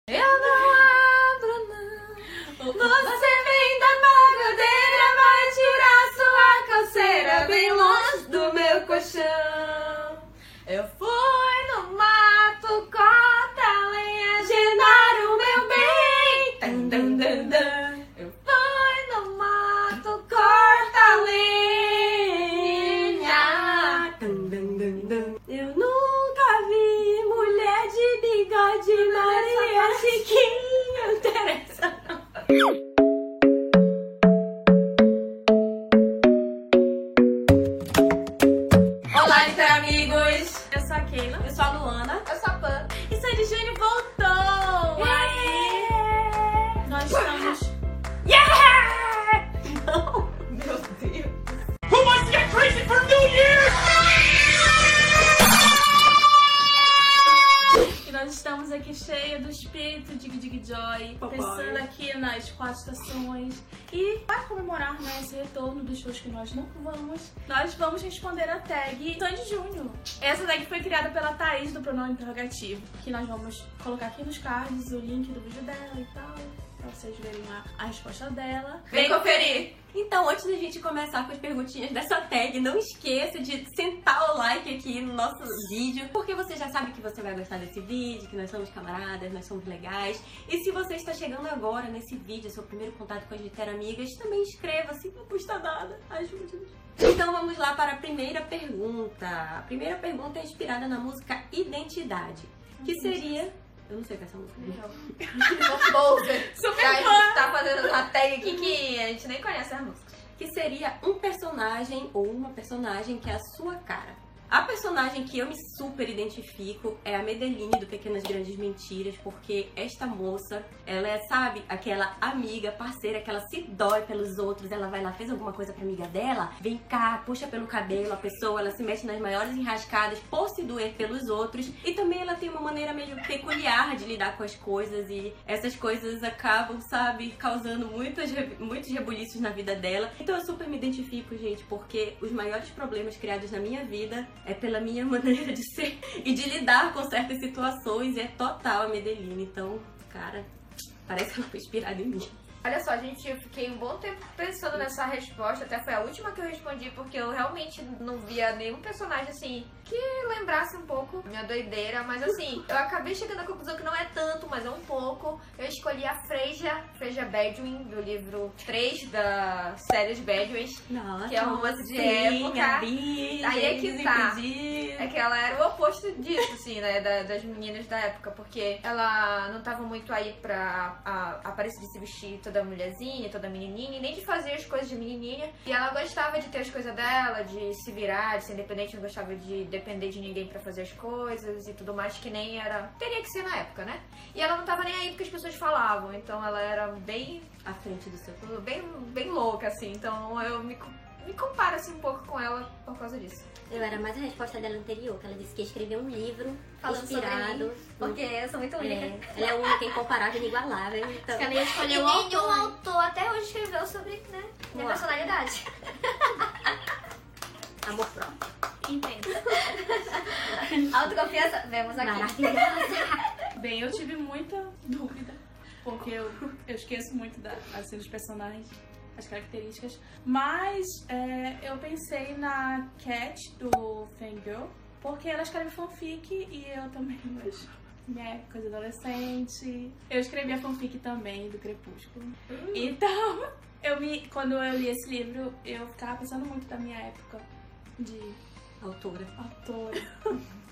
Eu não abro, não. Você vem da bagadeira, vai tirar sua calceira bem longe do meu colchão. Eu fui no mato, corta a lenha, Genaro, meu bem. Dun, dun, dun, dun. Eu fui no mato, corta a lenha. Dun, dun, dun, dun. Eu nunca vi mulher de bigode, Maria Chiquinha, Teresa. Olá, amigos! Eu sou a Keila. Eu sou a Luana. Eu sou a Pan. E Sandy Júnior voltou! Aí nós estamos... Yeah! Não! Meu Deus! Who wants to get crazy for New Year? E nós estamos aqui cheia do espírito de Dig Joy, Papai. pensando aqui nas 4 estações. E para comemorar, né, esse retorno dos shows que nós não vamos, nós vamos responder a tag Sandy Júnior. Essa tag foi criada pela Thaís do Pronome Interrogativo, que nós vamos colocar aqui nos cards o link do vídeo dela e tal, pra vocês verem lá a resposta dela. Vem conferir! Então, antes da gente começar com as perguntinhas dessa tag, não esqueça de sentar o like aqui no nosso vídeo, porque você já sabe que você vai gostar desse vídeo, que nós somos camaradas, nós somos legais. E se você está chegando agora nesse vídeo, seu primeiro contato com as Liter Amigas, também inscreva-se, não custa nada, ajude-nos. Então vamos lá para a primeira pergunta. A primeira pergunta é inspirada na música Identidade, que seria... Eu não sei qual é essa música. Composer. Super A fã. gente tá fazendo uma tag aqui que a gente nem conhece as músicas. Que seria um personagem ou uma personagem que é a sua cara. A personagem que eu me super identifico é a Medellín do Pequenas Grandes Mentiras, porque esta moça, ela é, sabe, aquela amiga, parceira, que ela se dói pelos outros, ela vai lá, fez alguma coisa pra amiga dela, vem cá, puxa pelo cabelo a pessoa, ela se mete nas maiores enrascadas por se doer pelos outros, e também ela tem uma maneira meio peculiar de lidar com as coisas, e essas coisas acabam, sabe, causando muitos rebuliços na vida dela. Então eu super me identifico, gente, porque os maiores problemas criados na minha vida é pela minha maneira de ser e de lidar com certas situações, e é total a Medellín. Então, cara, parece que ela foi inspirada em mim. Olha só, gente, eu fiquei um bom tempo pensando nessa resposta, até foi a última que eu respondi, porque eu realmente não via nenhum personagem, assim, que lembrasse um pouco minha doideira, mas assim, eu acabei chegando à conclusão que não é tanto, mas é um pouco. Eu escolhi a Freyja Bedouin, do livro 3 da série Os Bedouins, Nossa, que é um romance de época. Aí Aí é que tá. É que ela era o oposto disso, assim, né, das meninas da época, porque ela não tava muito aí pra aparecer de se vestir toda mulherzinha, toda menininha, e nem de fazer as coisas de menininha. E ela gostava de ter as coisas dela, de se virar, de ser independente, não gostava de depender de ninguém pra fazer as coisas e tudo mais, que nem era... Teria que ser na época, né? E ela não tava nem aí porque as pessoas falavam, então ela era bem... à frente do seu tempo. bem louca, assim, então eu me comparo, assim, um pouco com ela por causa disso. Eu era mais a resposta dela anterior, que ela disse que ia escrever um livro Falando inspirado. sobre mim, porque eu sou muito única. Ela é única, incomparável, inigualável. Então, Ela ia escolher E o nenhum autor. autor até hoje escreveu sobre, né, minha Uau. personalidade. amor próprio. Entendo. Autoconfiança, vemos aqui. Maravilhosa. Bem, eu tive muita dúvida, porque eu esqueço muito assim, dos personagens, as características, mas eu pensei na Cat do Fangirl, porque ela escreve fanfic e eu também, mas minha época de adolescente, eu escrevi a fanfic também do Crepúsculo. Então, quando eu li esse livro, eu ficava pensando muito da minha época de Autora. autora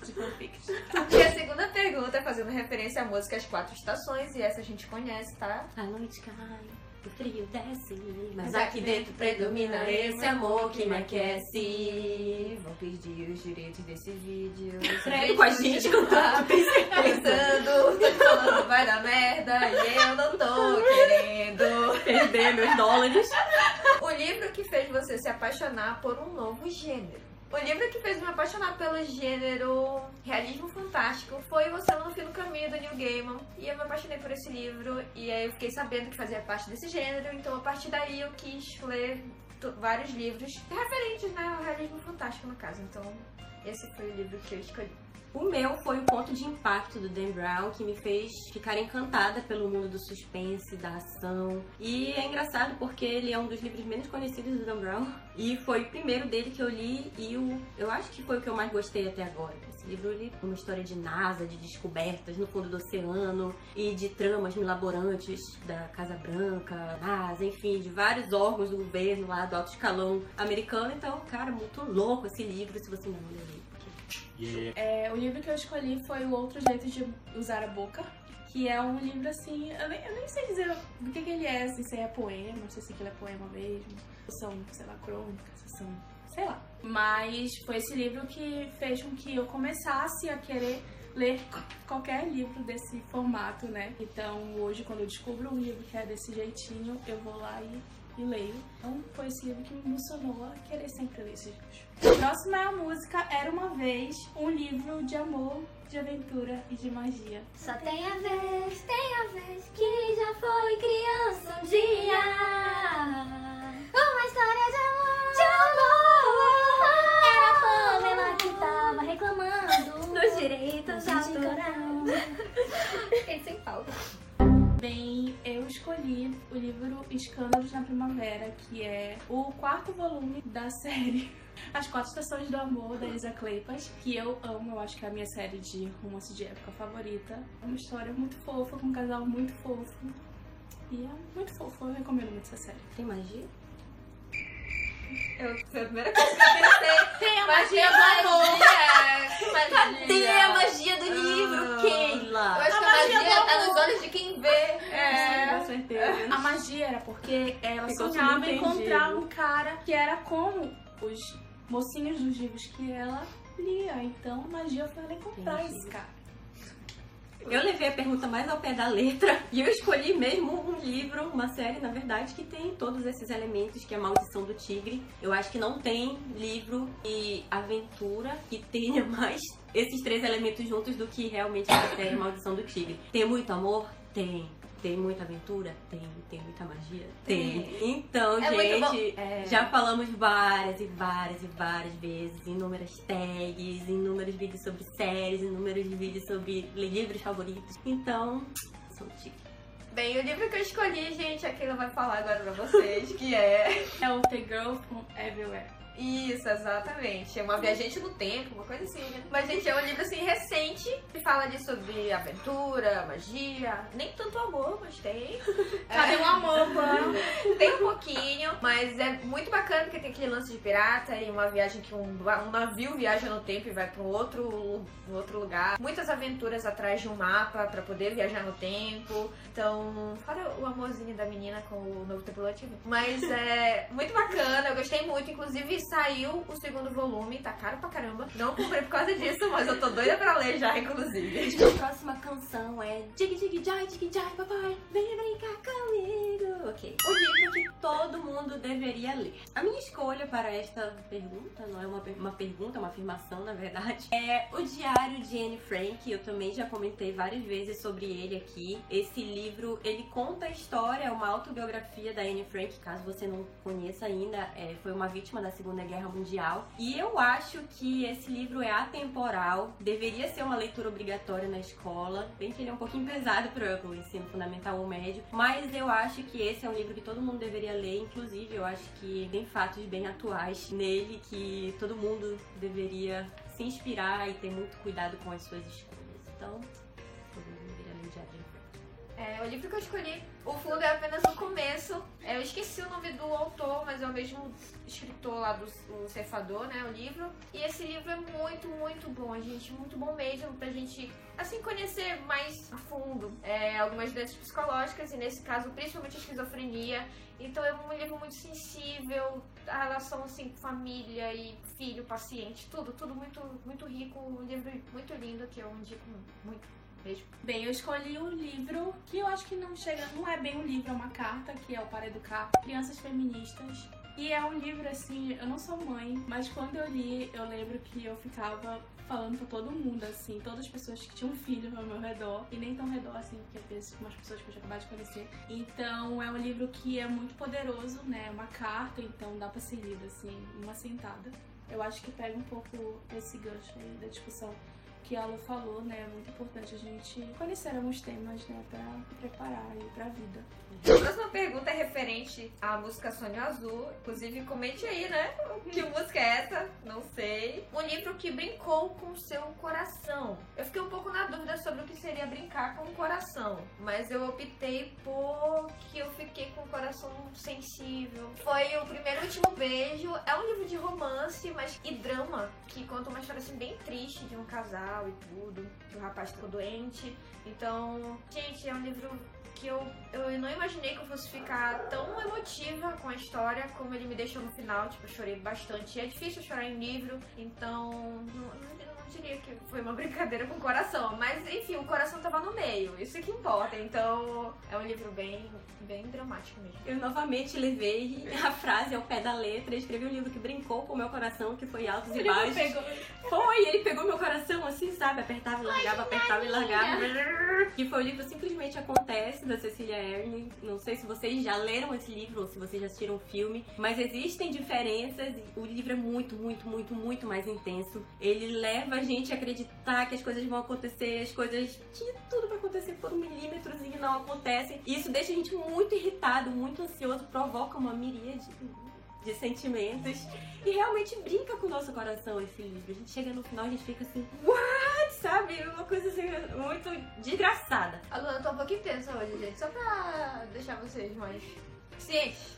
de fanfics. E a segunda pergunta é fazendo referência à música As Quatro Estações, e essa a gente conhece, tá? A noite cai, o frio desce, mas Mas aqui dentro predomina esse amor que me aquece. Vou pedir os direitos desse vídeo. Você veio com a gente cantar, Pensando, tô falando vai dar merda e eu não tô querendo. perder meus dólares. O livro que fez você se apaixonar por um novo gênero. O livro que fez me apaixonar pelo gênero realismo fantástico foi Você no Fim do Caminho, do Neil Gaiman. E eu me apaixonei por esse livro, e aí eu fiquei sabendo que fazia parte desse gênero, então a partir daí eu quis ler vários livros referentes, né, ao realismo fantástico, no caso. Então esse foi o livro que eu escolhi. O meu foi o Ponto de Impacto do Dan Brown, que me fez ficar encantada pelo mundo do suspense, da ação. E é engraçado porque ele é um dos livros menos conhecidos do Dan Brown. E foi o primeiro dele que eu li e eu acho que foi o que eu mais gostei até agora. Esse livro ele é uma história de NASA, de descobertas no fundo do oceano e de tramas milaborantes da Casa Branca, NASA, enfim, de vários órgãos do governo lá, do alto escalão americano. Então, cara, muito louco esse livro, se você não leu ele. O livro que eu escolhi foi O Outro Jeito de Usar a Boca, que é um livro assim, eu nem sei dizer do que ele é, assim, se é poema, não sei se aquilo é poema mesmo, são, sei lá, crônicas, são, sei lá. Mas foi esse livro que fez com que eu começasse a querer ler qualquer livro desse formato, né? Então hoje, quando eu descubro um livro que é desse jeitinho, eu vou lá e leio. Então foi esse livro que me impulsionou a querer sempre ler esses livros. O próximo é a música Era Uma Vez, um livro de amor, de aventura e de magia. Só tem a vez que já foi criança um dia. Uma história de amor. Era a Pamela que tava reclamando dos direitos de autoral. Fiquei sem pauta. Bem, eu escolhi o livro Escândalos na Primavera, que é o 4º volume da série As 4 Estações do Amor, da Lisa Kleypas, que eu amo, eu acho que é a minha série de romance de época favorita. É uma história muito fofa, com um casal muito fofo. E é muito fofo, eu recomendo muito essa série. Tem magia? Foi a primeira coisa que eu pensei. Tem a Magia do amor. Cadê a magia do livro, Keila? Eu acho que a magia tá nos olhos de quem vê. Com certeza. A magia era porque ela Ficou sonhava tudo em encontrar entendido. um cara que era como os mocinhos dos livros que ela lia. Então a magia foi ela encontrar Entendi. esse cara. Eu levei a pergunta mais ao pé da letra e eu escolhi mesmo um livro, uma série, na verdade, que tem todos esses elementos, que é a Maldição do Tigre. Eu acho que não tem livro e aventura que tenha mais esses 3 elementos juntos do que realmente a série Maldição do Tigre. Tem muito amor? Tem. Tem muita aventura? Tem muita magia? Tem. Então, É muito gente, já falamos várias vezes, inúmeras tags, inúmeros vídeos sobre séries, inúmeros vídeos sobre livros favoritos. Então, sou tigre. Bem, o livro que eu escolhi, gente, a Keila vai falar agora pra vocês, que é... É o The Girl from Everywhere. Isso, exatamente. É uma viajante no tempo, uma coisa assim, né? Mas, gente, é um livro, assim, recente, que fala ali sobre aventura, magia, nem tanto amor, mas tem. Cadê o amor, mano? Tem um pouquinho, mas é muito bacana, porque tem aquele lance de pirata e uma viagem que um navio viaja no tempo e vai para um outro lugar. Muitas aventuras atrás de um mapa pra poder viajar no tempo. Então, fora o amorzinho da menina com o novo tripulante. Mas é muito bacana, eu gostei muito. Inclusive, saiu o 2º volume, tá caro pra caramba. Não comprei por causa disso, mas eu tô doida pra ler já, inclusive. A próxima canção é Dig Dig Jai, papai, vem brincar comigo. Ok. O livro que todo mundo deveria ler. A minha escolha para esta pergunta, não é uma pergunta, é uma afirmação, na verdade, é O Diário de Anne Frank. Eu também já comentei várias vezes sobre ele aqui. Esse livro, ele conta a história, é uma autobiografia da Anne Frank, caso você não conheça ainda, foi uma vítima da Segunda Guerra Mundial. E eu acho que esse livro é atemporal, deveria ser uma leitura obrigatória na escola, bem que ele é um pouquinho pesado para o ensino fundamental ou médio, mas eu acho que esse é um livro que todo mundo deveria ler. Inclusive, eu acho que tem fatos bem atuais nele que todo mundo deveria se inspirar e ter muito cuidado com as suas escolhas. Então, todo mundo deveria ler o Diário de Anne Frank. O livro que eu escolhi, o fundo é apenas no começo. Eu esqueci o nome do autor, mas é o mesmo escritor lá do Ceifador, né, o livro. E esse livro é muito, muito bom, gente, muito bom mesmo pra gente, assim, conhecer mais a fundo algumas doenças psicológicas e, nesse caso, principalmente a esquizofrenia. Então é um livro muito sensível, a relação, assim, família e filho, paciente, tudo muito, muito rico, um livro muito lindo que eu indico muito. Beijo. Bem, eu escolhi um livro que eu acho que não é bem um livro, é uma carta, que é o Para Educar Crianças Feministas. E é um livro, assim, eu não sou mãe, mas quando eu li, eu lembro que eu ficava falando pra todo mundo, assim, todas as pessoas que tinham filho ao meu redor, e nem tão redor, assim, porque tem umas pessoas que eu já acabei de conhecer. Então, é um livro que é muito poderoso, né, é uma carta, então dá pra ser lido, assim, numa sentada. Eu acho que pega um pouco esse gancho aí da discussão que a Lu falou, né? É muito importante a gente conhecer alguns temas, né? Pra preparar aí pra vida. A próxima pergunta é referente à música Sonho Azul. Inclusive, comente aí, né? Que música é essa? Não sei. Um livro que brincou com o seu coração. Eu fiquei um pouco na dúvida sobre o que seria brincar com o coração. Mas eu optei por que eu fiquei com o coração sensível. Foi O Primeiro e Último Beijo. É um livro de romance, mas e drama. Que conta uma história assim bem triste de um casal e tudo. Que o rapaz ficou doente. Então, gente, é um livro que eu não imaginei que eu fosse ficar tão emotiva com a história como ele me deixou no final. Tipo, eu chorei bastante. É difícil chorar em livro, então não diria que foi uma brincadeira com o coração. Mas, enfim, o coração tava no meio. Isso que importa. Então, é um livro bem dramático mesmo. Eu novamente levei a frase ao pé da letra, escrevi um livro que brincou com o meu coração, que foi altos e baixos. Ele pegou meu coração assim, sabe? Apertava e largava, apertava e largava. Que foi o livro Simplesmente Acontece, da Cecília Ernie. Não sei se vocês já leram esse livro ou se vocês já assistiram o filme, mas existem diferenças. O livro é muito mais intenso. Ele leva a gente a acreditar que as coisas vão acontecer, as coisas que tudo vai acontecer por um milímetrozinho não acontecem. E isso deixa a gente muito irritado, muito ansioso, provoca uma miríade de sentimentos e realmente brinca com o nosso coração esse livro. A gente chega no final, a gente fica assim, what? Sabe? Uma coisa assim, muito desgraçada. A Luana tá um pouquinho tensa hoje, gente, só pra deixar vocês mais cientes.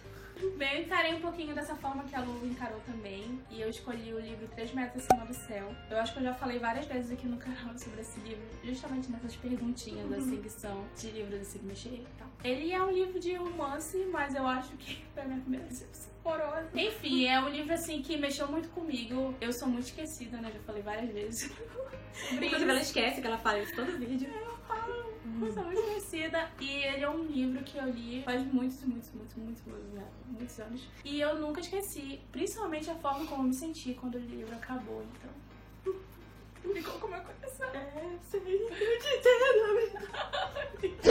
Bem, eu encarei um pouquinho dessa forma que a Lu encarou também. E eu escolhi o livro 3 Metros Acima do Céu. Eu acho que eu já falei várias vezes aqui no canal sobre esse livro, justamente nessas perguntinhas assim, que são de livros assim, que mexer e tal. Ele é um livro de romance, mas eu acho que foi a minha primeira decepção. Horrorosa. Enfim, é um livro assim que mexeu muito comigo. Eu sou muito esquecida, né? Já falei várias vezes. Inclusive ela esquece que ela fala isso todo vídeo. Eu sou muito conhecida e ele é um livro que eu li faz muitos anos. E eu nunca esqueci, principalmente a forma como eu me senti quando o livro acabou, então. Ficou com o meu coração.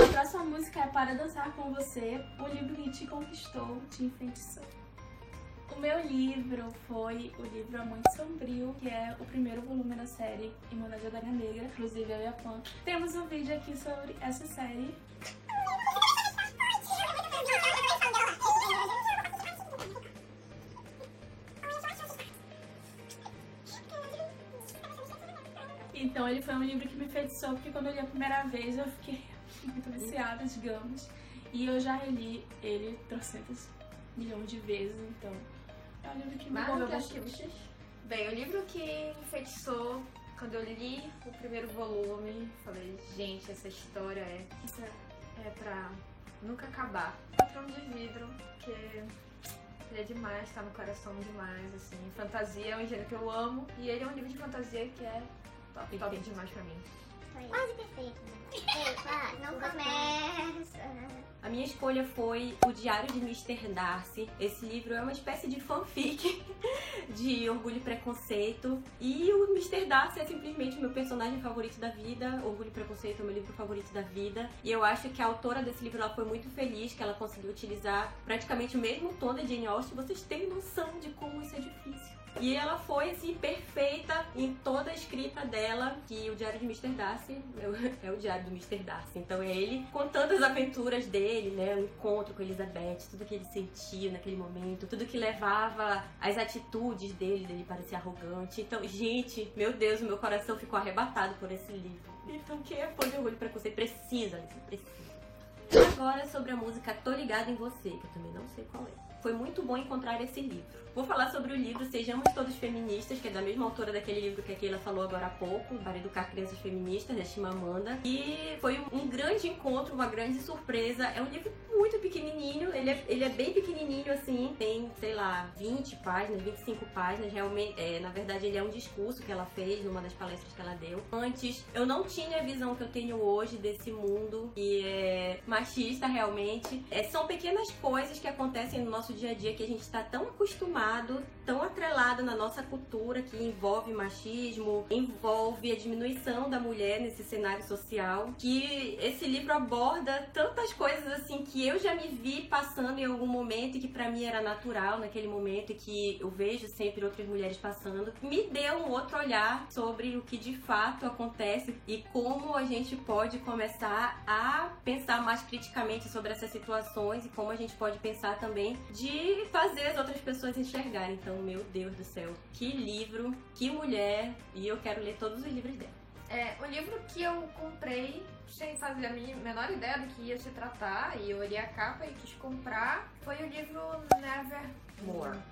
A próxima música é Para Dançar Com Você, o livro que te conquistou, te enfeitiçou. O meu livro foi o livro Amante Sombrio, que é o primeiro volume da série Imunidade da Negra. Inclusive, eu e a Pan temos um vídeo aqui sobre essa série. Então, ele foi um livro que me enfeitiçou, porque quando eu li a primeira vez, eu fiquei muito viciada, digamos. E eu já reli ele 300 milhões de vezes, então... É um livro que me envolveu bastante. Bem, o livro que me enfeitiçou, quando eu li o primeiro volume, falei, gente, essa história é pra nunca acabar. Patrão de Vidro, que ele é demais, tá no coração demais, assim. Fantasia é um gênero que eu amo, e ele é um livro de fantasia que é top demais pra mim. Quase perfeito, né? Epa, não começa. A minha escolha foi O Diário de Mr. Darcy. Esse livro é uma espécie de fanfic de Orgulho e Preconceito. E o Mr. Darcy é simplesmente o meu personagem favorito da vida. Orgulho e Preconceito é o meu livro favorito da vida. E eu acho que a autora desse livro ela foi muito feliz que ela conseguiu utilizar praticamente o mesmo tom da Jane Austen. Vocês têm noção de como isso é difícil. E ela foi, assim, perfeita em toda a escrita dela, que o Diário de Mr. Darcy é o Diário do Mr. Darcy. Então é ele contando as aventuras dele, né? O encontro com Elizabeth, tudo que ele sentia naquele momento, tudo que levava às atitudes dele parecer arrogante. Então, gente, meu Deus, o meu coração ficou arrebatado por esse livro. Então quem é fã de Orgulho e Preconceito precisa. Agora sobre a música Tô Ligada em Você, que eu também não sei qual é. Foi muito bom encontrar esse livro. Vou falar sobre o livro Sejamos Todos Feministas, que é da mesma autora daquele livro que a Keila falou agora há pouco, Para Educar Crianças Feministas, da Chimamanda. E foi um grande encontro, uma grande surpresa. É um livro muito pequenininho, ele é bem pequenininho assim, tem, sei lá, 20 páginas, 25 páginas. Realmente, na verdade, ele é um discurso que ela fez numa das palestras que ela deu. Antes, eu não tinha a visão que eu tenho hoje desse mundo, que é machista realmente. São pequenas coisas que acontecem no nosso dia a dia que a gente está tão acostumado tão atrelada na nossa cultura, que envolve machismo, envolve a diminuição da mulher nesse cenário social, que esse livro aborda tantas coisas assim que eu já me vi passando em algum momento e que pra mim era natural naquele momento e que eu vejo sempre outras mulheres passando. Me deu um outro olhar sobre o que de fato acontece e como a gente pode começar a pensar mais criticamente sobre essas situações e como a gente pode pensar também de fazer as outras pessoas enxergarem. Então, meu Deus do céu, que livro, que mulher, e eu quero ler todos os livros dela. O livro que eu comprei sem fazer a menor ideia do que ia se tratar, e eu olhei a capa e quis comprar, foi o livro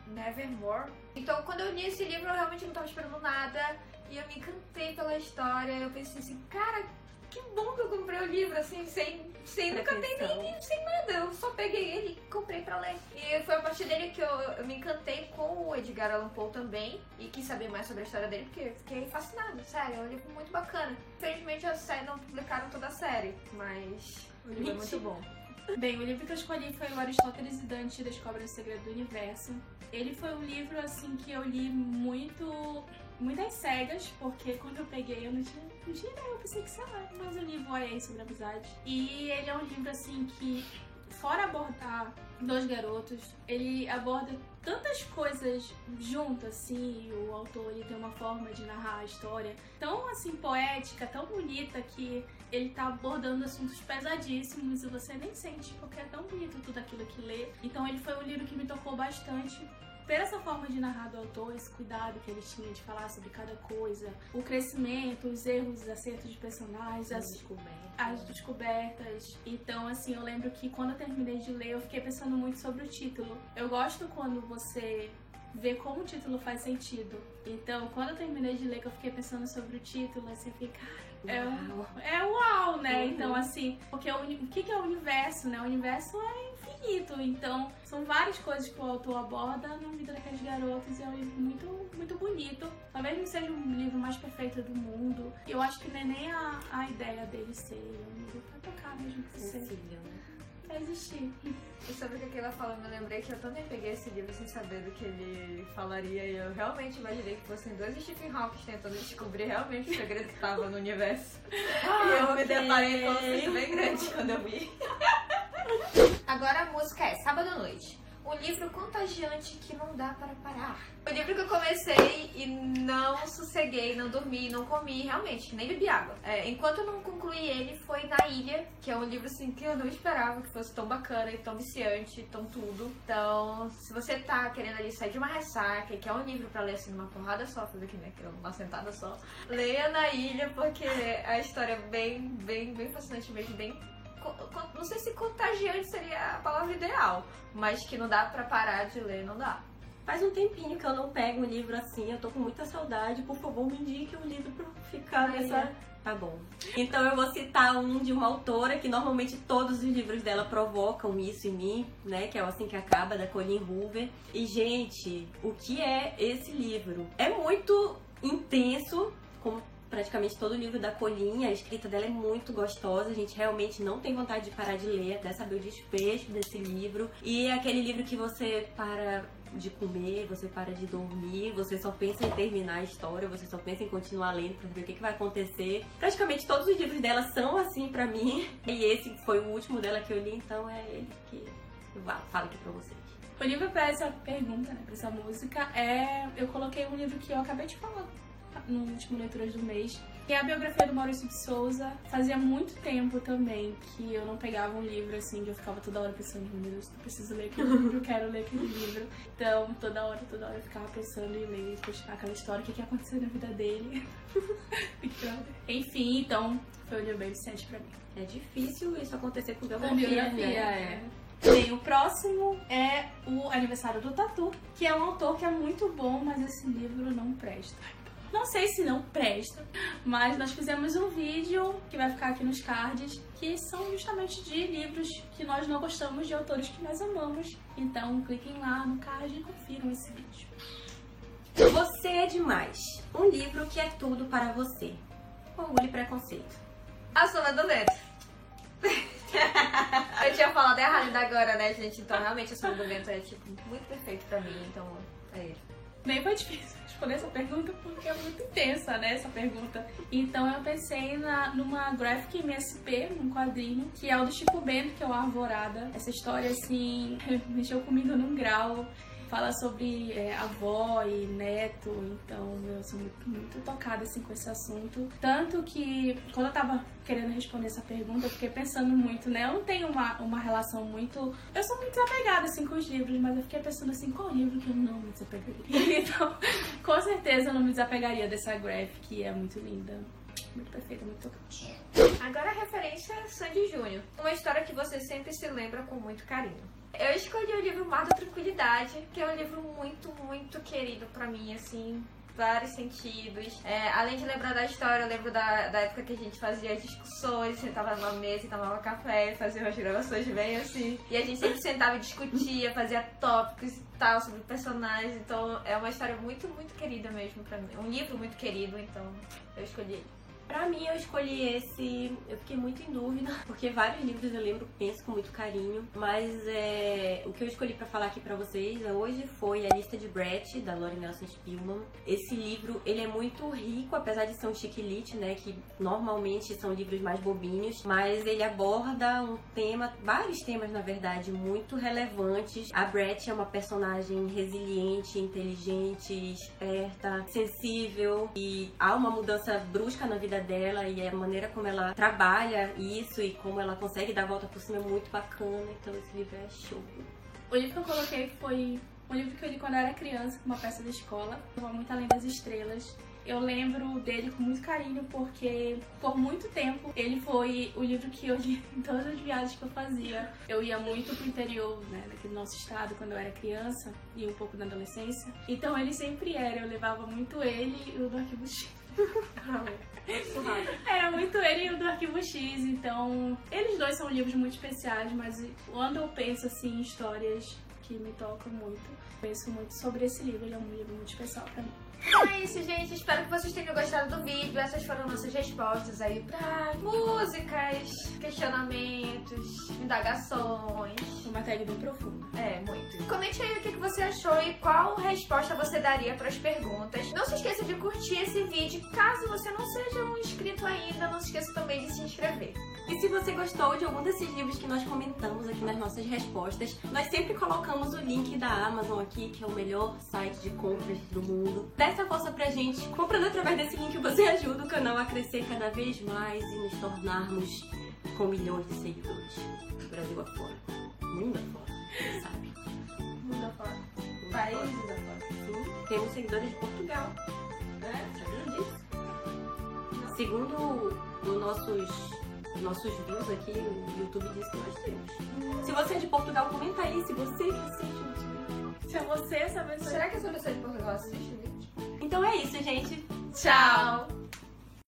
Nevermore. Então, quando eu li esse livro, eu realmente não estava esperando nada, e eu me encantei pela história. Eu pensei assim, cara, que bom que eu comprei o livro, assim, sem nunca ter nem sem nada. Eu só peguei ele e comprei pra ler. E foi a partir dele que eu me encantei com o Edgar Allan Poe também. E quis saber mais sobre a história dele, porque eu fiquei fascinada. Sério, é um livro muito bacana. Infelizmente a série não publicaram toda a série, mas o livro é muito bom. Bem, o livro que eu escolhi foi o Aristóteles e Dante Descobrem o Segredo do Universo. Ele foi um livro, assim, que eu li muitas cegas, porque quando eu peguei eu não tinha ideia, eu pensei que, sei lá, mais um livro aí sobre amizade. E ele é um livro, assim, que, fora abordar dois garotos, ele aborda tantas coisas juntas, assim. O autor, ele tem uma forma de narrar a história tão, assim, poética, tão bonita, que ele tá abordando assuntos pesadíssimos e você nem sente, porque é tão bonito tudo aquilo que lê. Então ele foi um livro que me tocou bastante. Por essa forma de narrar do autor, esse cuidado que ele tinha de falar sobre cada coisa, o crescimento, os erros, os acertos de personagens, as descobertas. Então, assim, eu lembro que quando eu terminei de ler, eu fiquei pensando muito sobre o título. Eu gosto quando você vê como o título faz sentido. Então, quando eu terminei de ler, que eu fiquei pensando sobre o título, assim, eu fiquei, cara, é uau, né? Então, assim, porque o que é o universo, né? O universo é infinito, então são várias coisas que o autor aborda na vida daqueles garotos. É um livro muito, muito bonito. Talvez não seja o livro mais perfeito do mundo. Eu acho que não é nem a ideia dele ser um livro pra tocar mesmo, pra ser. Pra existir. E sobre o que ela falou, eu lembrei que eu também peguei esse livro sem saber do que ele falaria, e eu realmente imaginei que fossem dois Stephen Hawking tentando descobrir realmente o segredo que estava no universo. E eu me deparei com um susto bem grande quando eu vi. Agora a música é Sábado à Noite. Um livro contagiante que não dá para parar. O livro que eu comecei e não sosseguei, não dormi, não comi, realmente, nem bebi água. Enquanto eu não concluí ele, foi Na Ilha, que é um livro assim que eu não esperava que fosse tão bacana e tão viciante, tão tudo. Então, se você tá querendo ali sair de uma ressaca e quer um livro pra ler assim numa porrada só, fazer aqui, né, uma sentada só, leia Na Ilha, porque a história é bem fascinante mesmo, bem... Não sei se contagiante seria a palavra ideal, mas que não dá pra parar de ler, não dá. Faz um tempinho que eu não pego um livro assim, eu tô com muita saudade. Por favor, me indique um livro pra ficar nessa... Tá bom. Então eu vou citar um de uma autora que normalmente todos os livros dela provocam isso em mim, né? Que é o Assim que Acaba, da Colleen Hoover. E, gente, o que é esse livro? É muito intenso, como praticamente todo o livro da Colleen. A escrita dela é muito gostosa, a gente realmente não tem vontade de parar de ler até saber o desfecho desse livro. E é aquele livro que você para de comer, você para de dormir, você só pensa em terminar a história, você só pensa em continuar lendo pra saber o que vai acontecer. Praticamente todos os livros dela são assim pra mim, e esse foi o último dela que eu li, então é ele que eu falo aqui pra vocês. O livro pra essa pergunta, né, pra essa música, eu coloquei um livro que eu acabei de falar no último Leituras do Mês, que é a biografia do Maurício de Souza. Fazia muito tempo também que eu não pegava um livro assim, que eu ficava toda hora pensando, meu Deus, eu preciso ler aquele livro, eu quero ler aquele livro. Então, toda hora eu ficava pensando em ler, aquela história, o que aconteceu na vida dele. Enfim, então, foi um livro bem viciante pra mim. É difícil isso acontecer com biografia, né? Bem, o próximo é o Aniversário do Tatu, que é um autor que é muito bom, mas esse livro não presta. Não sei se não presta, mas nós fizemos um vídeo que vai ficar aqui nos cards, que são justamente de livros que nós não gostamos, de autores que nós amamos. Então cliquem lá no card e confiram esse vídeo. Você é Demais. Um livro que é tudo para você. Orgulho e Preconceito. A Sombra do Vento. Eu tinha falado errado ainda agora, né, gente? Então realmente A Sombra do Vento é tipo muito perfeito pra mim, então é ele. Nem foi difícil responder essa pergunta porque é muito intensa, né, essa pergunta. Então eu pensei numa graphic MSP, num quadrinho, que é o do Chico Bento, que é o Arvorada. Essa história, assim, mexeu comigo num grau. Fala sobre avó e neto, então eu sou muito tocada assim, com esse assunto. Tanto que, quando eu tava querendo responder essa pergunta, eu fiquei pensando muito, né? Eu não tenho uma relação muito... Eu sou muito desapegada, assim, com os livros, mas eu fiquei pensando assim, qual livro que eu não me desapegaria? Então, com certeza eu não me desapegaria dessa graphic, que é muito linda. Muito perfeita, muito tocante. Agora a referência é Sandy Júnior. Uma história que você sempre se lembra com muito carinho. Eu escolhi o livro Mar da Tranquilidade, que é um livro muito querido pra mim, assim, vários sentidos. Além de lembrar da história, eu lembro da época que a gente fazia as discussões, sentava numa mesa e tomava café, fazia umas gravações bem assim. E a gente sempre sentava e discutia, fazia tópicos e tal sobre personagens. Então é uma história muito querida mesmo pra mim. Um livro muito querido, então eu escolhi ele. Pra mim, eu escolhi esse... Eu fiquei muito em dúvida, porque vários livros eu lembro, penso com muito carinho. Mas o que eu escolhi pra falar aqui pra vocês hoje foi A Lista de Brett, da Lauren Nelson Spillman. Esse livro, ele é muito rico, apesar de ser um chick-lit, né? Que normalmente são livros mais bobinhos. Mas ele aborda vários temas, na verdade, muito relevantes. A Brett é uma personagem resiliente, inteligente, esperta, sensível. E há uma mudança brusca na vida dela e a maneira como ela trabalha isso e como ela consegue dar a volta por cima é muito bacana, então esse livro é show. O livro que eu coloquei foi um livro que eu li quando eu era criança, uma peça da escola, Muito Além das Estrelas. Eu lembro dele com muito carinho porque por muito tempo ele foi o livro que eu li em todas as viagens que eu fazia. Eu ia muito pro interior, né, daqui do nosso estado quando eu era criança e um pouco na adolescência. Então ele sempre eu levava muito ele e o do Arquivo X. Era muito ele e o do Arquivo X, então eles dois são livros muito especiais, mas quando eu penso assim em histórias que me tocam muito, penso muito sobre esse livro, ele é um livro muito especial pra mim. Então é isso, gente. Espero que vocês tenham gostado do vídeo. Essas foram nossas respostas aí pra músicas, questionamentos, indagações. Uma tag bem profunda. Muito. Comente aí o que você achou e qual resposta você daria para as perguntas. Não se esqueça de curtir esse vídeo. Caso você não seja um inscrito ainda, não se esqueça também de se inscrever. E se você gostou de algum desses livros que nós comentamos aqui nas nossas respostas, nós sempre colocamos o link da Amazon aqui, que é o melhor site de compras do mundo. Dá essa força pra gente. Comprando através desse link você ajuda o canal a crescer cada vez mais e nos tornarmos com milhões de seguidores. Brasil afora. Mundo afora, sabe? Mundo afora. Mundo Países afora. afora. Sim, temos seguidores de Portugal. Sabia disso? Segundo os nossos views aqui, o YouTube diz que nós temos. Se você é de Portugal, comenta aí se você assiste o vídeo. Se é você, sabe? Será que essa pessoa de Portugal assiste o vídeo? Então é isso, gente. Tchau!